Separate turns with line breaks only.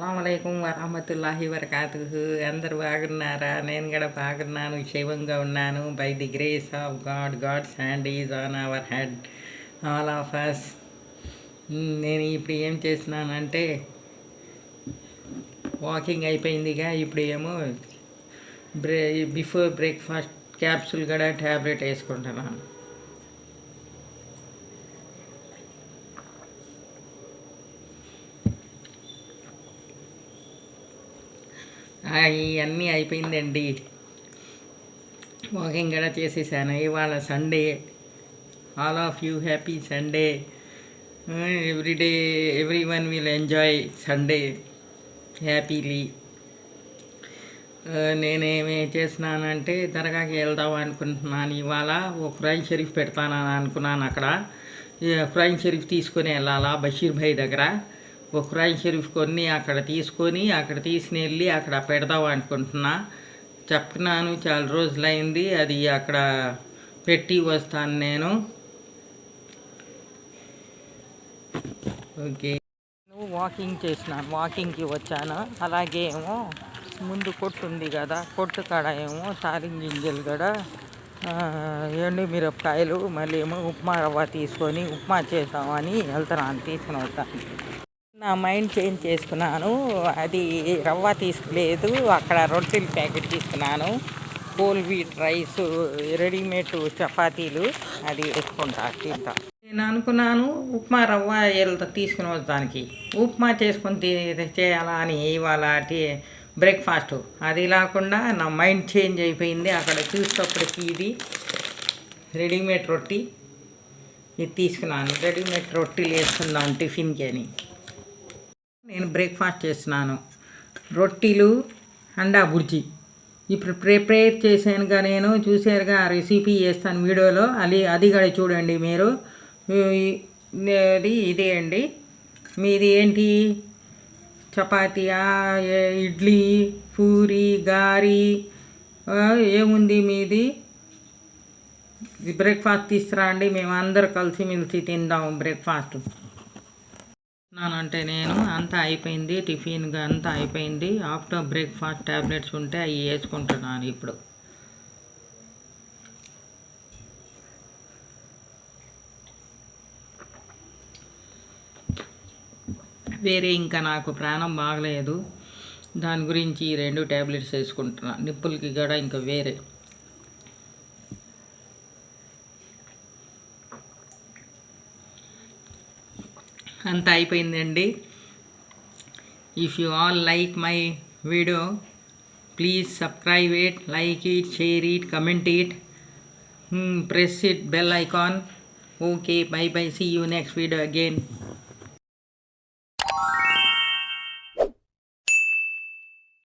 అస్సలాముఅలైకుం వరహమతుల్లాహి వరకాతుహు. అందరు బాగున్నారా? నేను కూడా బాగున్నాను, క్షేమంగా ఉన్నాను. By the grace of God's hand is on our head, all of us. నేను ఇప్పుడు ఏం చేస్తున్నానంటే వాకింగ్ అయిపోయిందిగా. ఇప్పుడు ఏమో బిఫోర్ బ్రేక్ఫాస్ట్ క్యాప్సూల్ కూడా ట్యాబ్లెట్ వేసుకుంటున్నాను. ఇవన్నీ అయిపోయిందండి. వాకింగ్ కూడా చేసేసాను. ఇవాళ Sunday. All of you happy Sunday. Everyday every one will enjoy Sunday happily. నేనేమి చేస్తున్నానంటే దర్గాకి వెళ్దాం అనుకుంటున్నాను. ఇవాళ ఒక ఖురాన్ షరీఫ్ పెడతానని అనుకున్నాను. అక్కడ ఖురాన్ షరీఫ్ తీసుకొని వెళ్ళాలా బషీర్ భాయ్ దగ్గర. ఒక ఖురాన్ షరీఫ్ కొన్ని అక్కడ తీసుకుని వెళ్ళి అక్కడ పెడదాం అనుకుంటున్నా. చెప్తున్నాను, చాలా రోజులైంది. అది అక్కడ పెట్టి వస్తాను నేను. ఓకే, వాకింగ్ చేసినాను, వాకింగ్కి వచ్చాను. అలాగే ఏమో ముందు కొట్టు ఉంది కదా, కొట్టు కాడ ఏమో తాలింపు గింజలు కూడా ఎండు మిరపకాయలు, మళ్ళీ ఏమో ఉప్మా రవ్వ తీసుకొని ఉప్మా చేద్దామని వెళ్తున్నాను, తీసుకుని వస్తాను. నా మైండ్ చేంజ్ చేసుకున్నాను. అది రవ్వ తీసుకోలేదు, అక్కడ రొట్టెల ప్యాకెట్ తీసుకున్నాను. హోల్ వీట్ రైస్, రెడీమేడ్ చపాతీలు అది వేసుకుంటా తింటా. నేను అనుకున్నాను ఉప్మా రవ్వ తీసుకుని వస్తానికి, ఉప్మా చేసుకొని చేయాలా అని ఇవాళ బ్రేక్ఫాస్ట్. అది లేకుండా నా మైండ్ చేంజ్ అయిపోయింది. అక్కడ చూసేటప్పటికి ఇది రెడీమేడ్ రొట్టి ఇది తీసుకున్నాను. రెడీమేడ్ రొట్టెలు వేసుకుందాం టిఫిన్కి అని నేను బ్రేక్ఫాస్ట్ చేస్తున్నాను. రొట్టెలు, అండా బుర్జీ. ఇప్పుడు ప్రిపేర్ చేశానుగా, నేను చూసారుగా ఆ రెసిపీ చేస్తాను వీడియోలో. అది కూడా చూడండి మీరు. ఇదే అండి. మీది ఏంటి? చపాతీయా, ఇడ్లీ, పూరి, గారి, ఏముంది మీది? బ్రేక్ఫాస్ట్ తీసుకురా అండి, మేము అందరు కలిసి మెలిసి తిందాం బ్రేక్ఫాస్ట్. అంటే నేను అంతా అయిపోయింది, టిఫిన్గా అంతా అయిపోయింది. ఆఫ్టర్ బ్రేక్ఫాస్ట్ ట్యాబ్లెట్స్ ఉంటే అవి వేసుకుంటున్నాను ఇప్పుడు. వేరే ఇంకా నాకు ప్రాణం బాగలేదు, దాని గురించి ఈ 2 ట్యాబ్లెట్స్ వేసుకుంటున్నాను. నిప్పులకి కూడా ఇంకా వేరే. అంతా అయిపోయిందండి. If you all like my video, please subscribe it, like it, share it, comment it, press it bell icon. Okay, bye bye, see you next video again.